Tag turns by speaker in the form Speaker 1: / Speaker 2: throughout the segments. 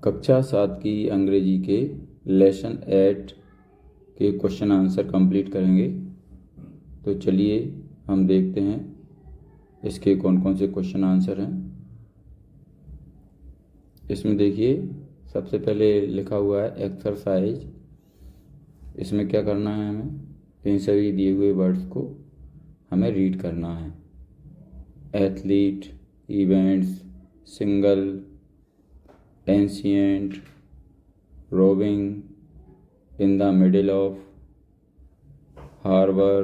Speaker 1: कक्षा 7 की अंग्रेजी के लेसन 8 के क्वेश्चन आंसर कंप्लीट करेंगे। तो चलिए हम देखते हैं इसके कौन कौन से क्वेश्चन आंसर हैं। इसमें देखिए सबसे पहले लिखा हुआ है एक्सरसाइज। इसमें क्या करना है, हमें इन सभी दिए हुए वर्ड्स को हमें रीड करना है। Athlete, events, single, ancient, rowing, in the middle of, harbor,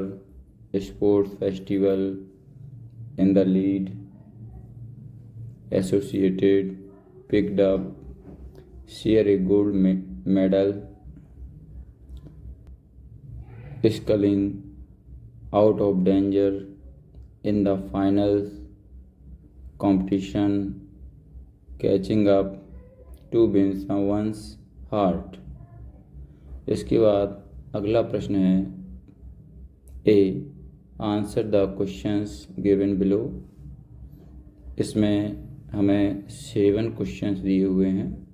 Speaker 1: sports festival, in the lead, associated, picked up, share a gold medal, sculling, out of danger, in the finals, competition, catching up, to win someone's heart। इसके बाद अगला प्रश्न है A, answer the questions given below. इसमें हमें 7 questions दिए हुए हैं।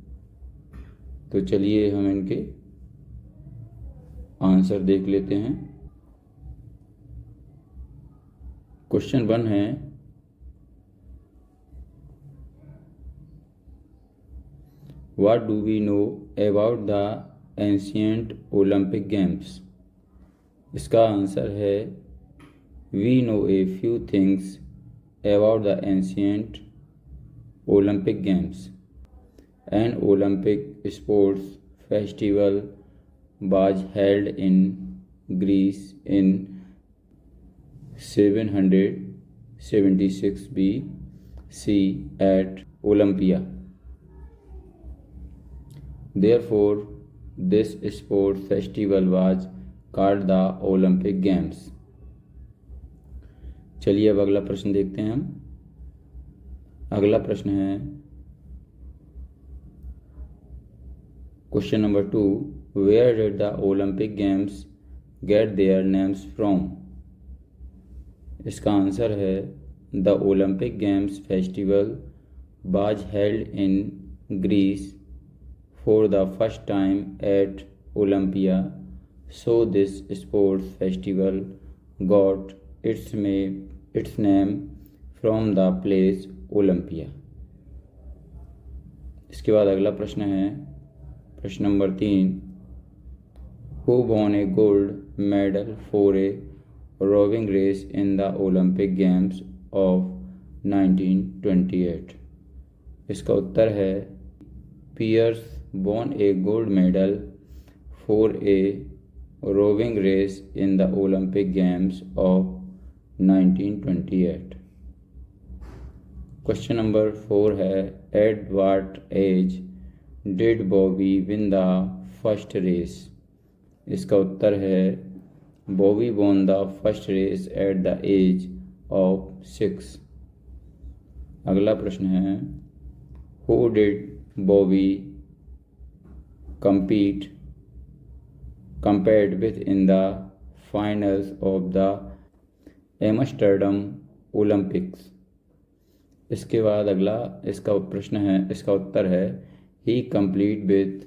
Speaker 1: तो चलिए हम इनके आंसर देख लेते हैं। क्वेश्चन 1 है, what do we know about the ancient Olympic games. इसका आंसर है we know a few things about the ancient Olympic games. An Olympic sports festival was held in Greece in 776 BC at Olympia. Therefore, this sport festival was called the Olympic Games। चलिए अब अगला प्रश्न देखते हैं हम। अगला प्रश्न है question number 2, Where did the Olympic Games get their names from? इसका आंसर है The Olympic Games festival was held in Greece for the first time at Olympia, so this sports festival got its name from the place Olympia। इसके बाद अगला प्रश्न है प्रश्न number 3, Who won a gold medal for a rowing race in the Olympic Games of 1928? इसका उत्तर है piers won a gold medal for a rowing race in the Olympic Games of 1928। Question number 4 है, At what age did Bobby win the first race? इसका उत्तर है Bobby won the first race at the age of 6। अगला प्रश्न है, Who did Bobby compared with in the finals of the Amsterdam Olympics? इसके बाद अगला इसका प्रश्न है, इसका उत्तर है He competed with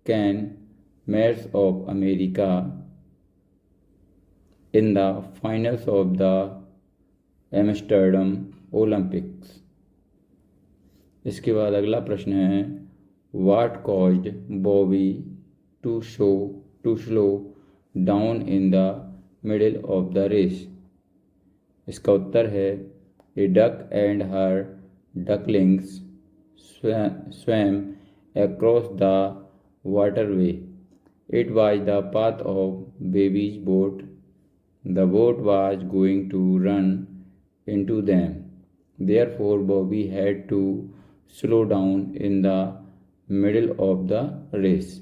Speaker 1: Ken Mares of America in the finals of the Amsterdam Olympics। इसके बाद अगला प्रश्न है, What caused Bobby to slow down in the middle of the race? इसका उत्तर है A duck and her ducklings swam across the waterway. It was the path of baby's boat. The boat was going to run into them. Therefore, Bobby had to slow down in the middle of the race।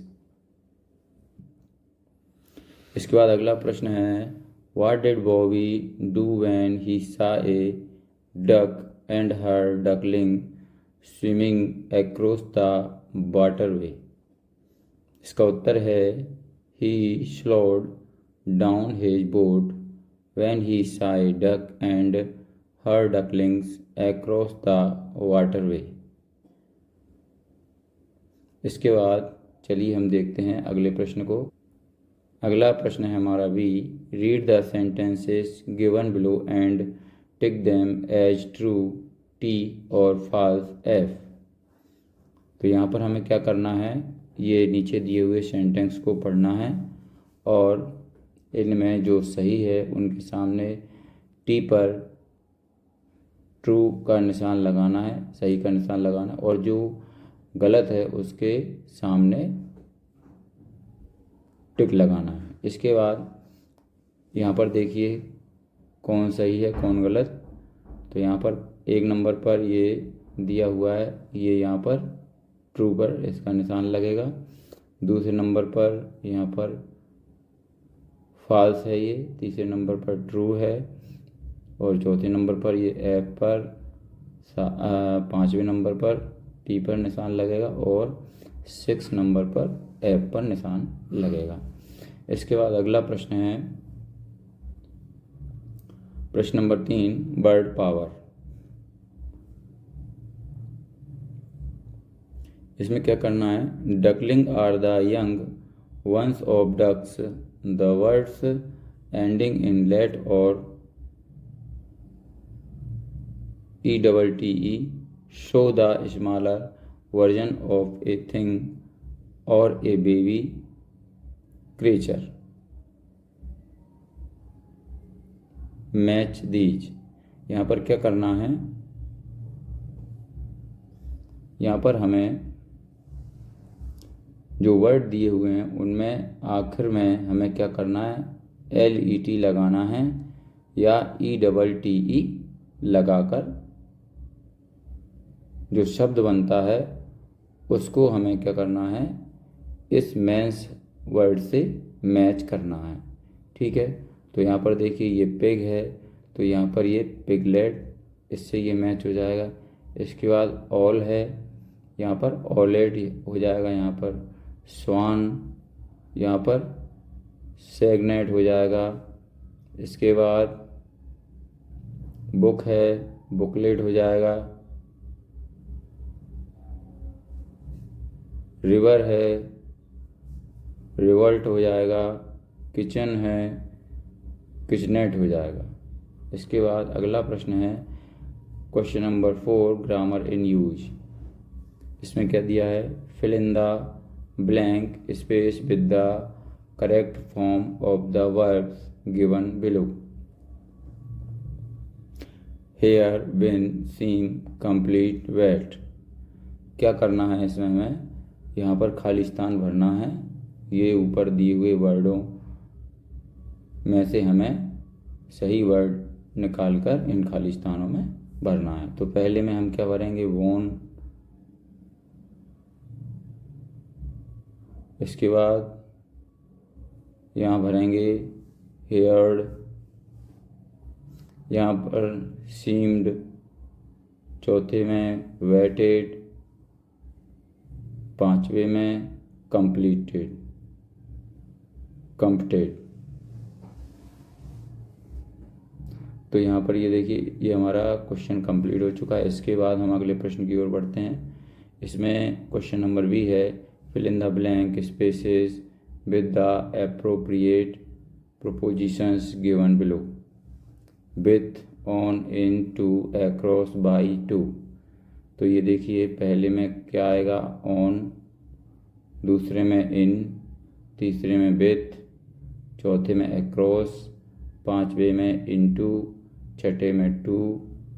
Speaker 1: इसके बाद अगला प्रश्न है, What did Bobby do when he saw a duck and her duckling swimming across the waterway? इसका उत्तर है He slowed down his boat when he saw a duck and her ducklings across the waterway। इसके बाद चलिए हम देखते हैं अगले प्रश्न को। अगला प्रश्न है हमारा B, read the sentences given below and tick them as true T और फॉल्स एफ। तो यहाँ पर हमें क्या करना है, ये नीचे दिए हुए सेंटेंस को पढ़ना है और इनमें जो सही है उनके सामने टी पर ट्रू का निशान लगाना है, सही का निशान लगाना है, और जो गलत है उसके सामने टिक लगाना है। इसके बाद यहाँ पर देखिए कौन सही है कौन गलत। तो यहाँ पर 1 नंबर पर ये दिया हुआ है, ये यहाँ पर ट्रू पर इसका निशान लगेगा। दूसरे नंबर पर यहाँ पर फॉल्स है, ये तीसरे नंबर पर ट्रू है, और चौथे नंबर पर ये एफ पर, 5वें नंबर पर टी पर निशान लगेगा और 6 नंबर पर एफ पर निशान लगेगा। इसके बाद अगला प्रश्न है प्रश्न नंबर 3, बर्ड पावर। इसमें क्या करना है, duckling are the young ones of ducks, the words ending in let और ETTE show the smaller version of a thing or a baby creature. Match these. यहाँ पर क्या करना है, यहाँ पर हमें जो वर्ड दिए हुए हैं उनमें आखिर में हमें क्या करना है, LET लगाना है या ETTE लगाकर जो शब्द बनता है उसको हमें क्या करना है, इस मेंस वर्ड से मैच करना है। ठीक है, तो यहाँ पर देखिए ये पिग है, तो यहाँ पर ये पिगलेट, इससे ये मैच हो जाएगा। इसके बाद ऑल है, यहाँ पर ऑलेट हो जाएगा। यहाँ पर स्वान, यहाँ पर सेगनेट हो जाएगा। इसके बाद बुक है, बुकलेट हो जाएगा। रिवर है, रिवल्ट हो जाएगा। किचन है, किचनेट हो जाएगा। इसके बाद अगला प्रश्न है question number 4, grammar in use. इसमें क्या दिया है, fill in the blank space with the correct form of the verbs given below. Here, win, seem, complete, wait. क्या करना है इसमें हमें, यहाँ पर खाली स्थान भरना है। ये ऊपर दिए हुए वर्डों में से हमें सही वर्ड निकालकर इन खाली स्थानों में भरना है। तो पहले में हम क्या भरेंगे, वोन। इसके बाद यहाँ भरेंगे हेयर्ड, यहाँ पर सीम्ड, चौथे में वेटेड, 5वें में कंप्लीटेड, कंप्टेड। तो यहाँ पर ये देखिए ये हमारा क्वेश्चन कंप्लीट हो चुका है। इसके बाद हम अगले प्रश्न की ओर बढ़ते हैं। इसमें क्वेश्चन नंबर भी है, fill in the blank spaces with the appropriate prepositions given below, with, on, in, to, across, by, to. तो ये देखिए पहले में क्या आएगा, ऑन, दूसरे में इन, तीसरे में विथ, चौथे में अक्रॉस, 5वें में इनटू, छठे में टू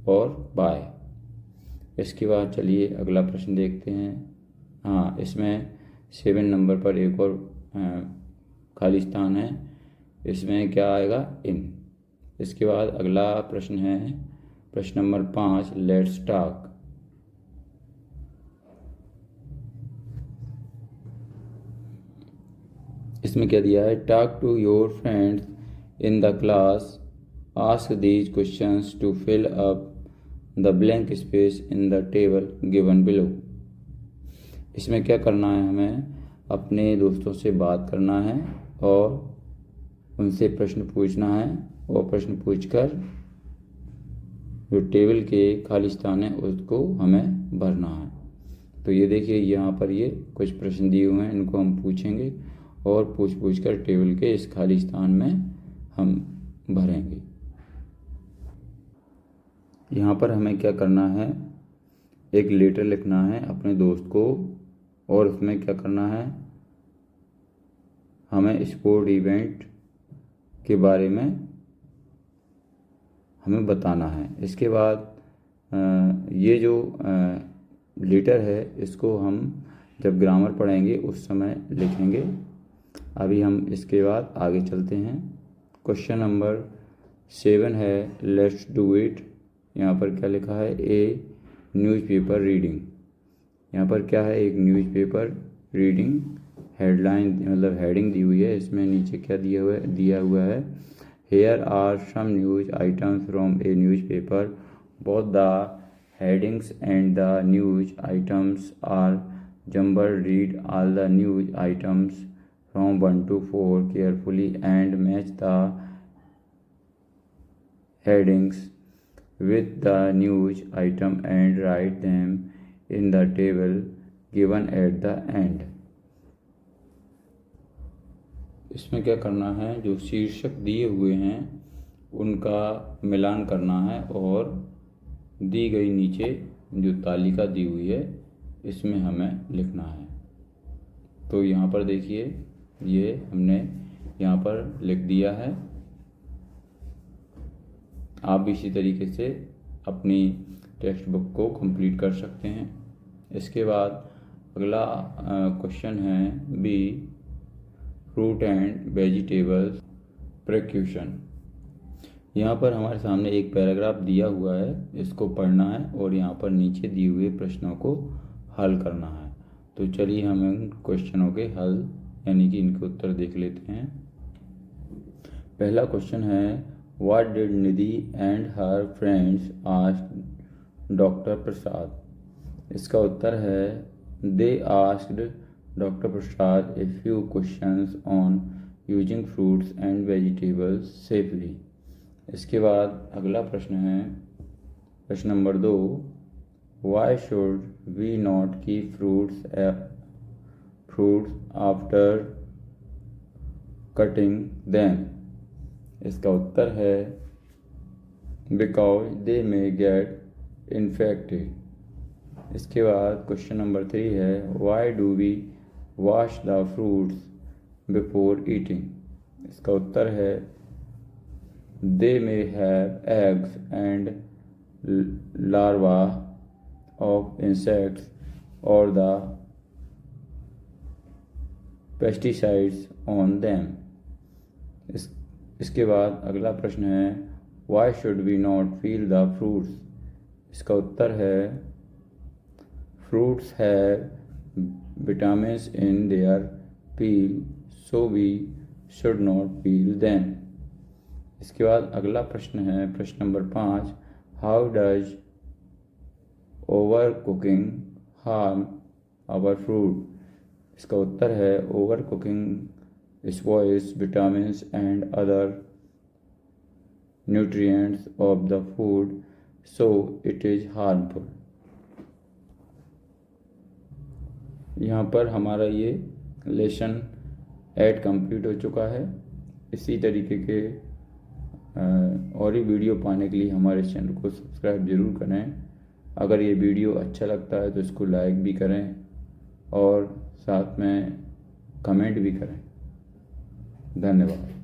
Speaker 1: और बाय। इसके बाद चलिए अगला प्रश्न देखते हैं। हाँ, इसमें 7 नंबर पर एक और खाली स्थान है, इसमें क्या आएगा, इन। इसके बाद अगला प्रश्न है प्रश्न नंबर 5, लेट्स टॉक। इसमें क्या दिया है, talk to your friends in the class, ask these questions to fill up the blank space in the table given below. इसमें क्या करना है, हमें अपने दोस्तों से बात करना है और उनसे प्रश्न पूछना है, और प्रश्न पूछकर जो टेबल के खाली स्थान है उसको हमें भरना है। तो ये देखिए यहाँ पर ये कुछ प्रश्न दिए हुए हैं, इनको हम पूछेंगे और पूछ कर टेबल के इस खाली स्थान में हम भरेंगे। यहाँ पर हमें क्या करना है, एक लेटर लिखना है अपने दोस्त को और उसमें क्या करना है, हमें स्पोर्ट इवेंट के बारे में हमें बताना है। इसके बाद ये जो लेटर है इसको हम जब ग्रामर पढ़ेंगे उस समय लिखेंगे। अभी हम इसके बाद आगे चलते हैं। क्वेश्चन नंबर 7 है, लेट्स डू इट। यहाँ पर क्या लिखा है, ए न्यूज़पेपर रीडिंग। यहाँ पर क्या है, एक न्यूज़पेपर रीडिंग हेडलाइन मतलब हेडिंग दी हुई है। इसमें नीचे क्या दिया हुआ है, here are some news items from a newspaper, both the headings and the news items are jumbled. Read all the news items from 1 to 4 carefully and match the headings with the news item and write them in the table given at the end. इसमें क्या करना है, जो शीर्षक दिए हुए हैं उनका मिलान करना है और दी गई नीचे जो तालिका दी हुई है इसमें हमें लिखना है। तो यहाँ पर देखिए ये हमने यहाँ पर लिख दिया है। आप भी इसी तरीके से अपनी टेक्स्ट बुक को कंप्लीट कर सकते हैं। इसके बाद अगला क्वेश्चन है B, fruit and vegetables precaution. यहाँ पर हमारे सामने एक पैराग्राफ दिया हुआ है, इसको पढ़ना है और यहाँ पर नीचे दिए हुए प्रश्नों को हल करना है। तो चलिए हम इन क्वेश्चनों के हल यानी कि इनके उत्तर देख लेते हैं। पहला क्वेश्चन है, what did Nidhi and her friends asked doctor Prasad. इसका उत्तर है, they asked doctor Prasad a few questions on using fruits and vegetables safely. इसके बाद अगला प्रश्न है, प्रश्न number 2, why should we not keep fruits after cutting them. इसका उत्तर है, because they may get infected. इसके बाद क्वेश्चन नंबर 3 है, why do we wash the fruits before eating. इसका उत्तर है, they may have eggs and larvae of insects or the pesticides on them. इसके बाद अगला प्रश्न है, why should we not peel the fruits। इसका उत्तर है, fruits have vitamins in their peel so we should not peel them। इसके बाद अगला प्रश्न है, प्रश्न नंबर 5, how does over cooking harm our fruit. इसका उत्तर है, over cooking spoils vitamins and other nutrients of the food so it is harmful. यहाँ पर हमारा ये लेसन 8 कंप्लीट हो चुका है। इसी तरीके के और ही वीडियो पाने के लिए हमारे चैनल को सब्सक्राइब ज़रूर करें। अगर ये वीडियो अच्छा लगता है तो इसको लाइक भी करें और साथ में कमेंट भी करें। धन्यवाद।